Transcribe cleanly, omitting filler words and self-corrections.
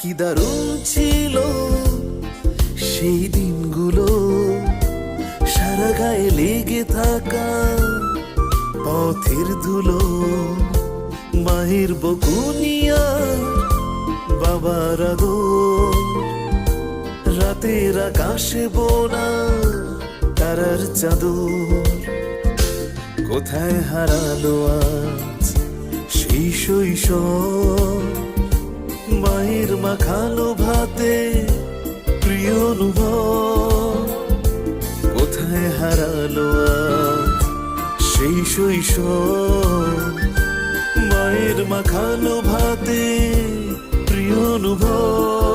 কি দারুণ ছিল সেই দিনগুলো, সারা গায়ে লেগে থাকা পথের ধুলো, মায়ের বকুনিয়া বাবার আদর, রাতের আকাশে বোনা তারার চাদর। কোথায় হারালো আজ সেই শৈশব, মায়ের মাখানো ভাতে প্রিয় অনুভব। কোথায় হারালো আজ সেই শৈশব, মায়ের মাখানো ভাতে প্রিয় অনুভব।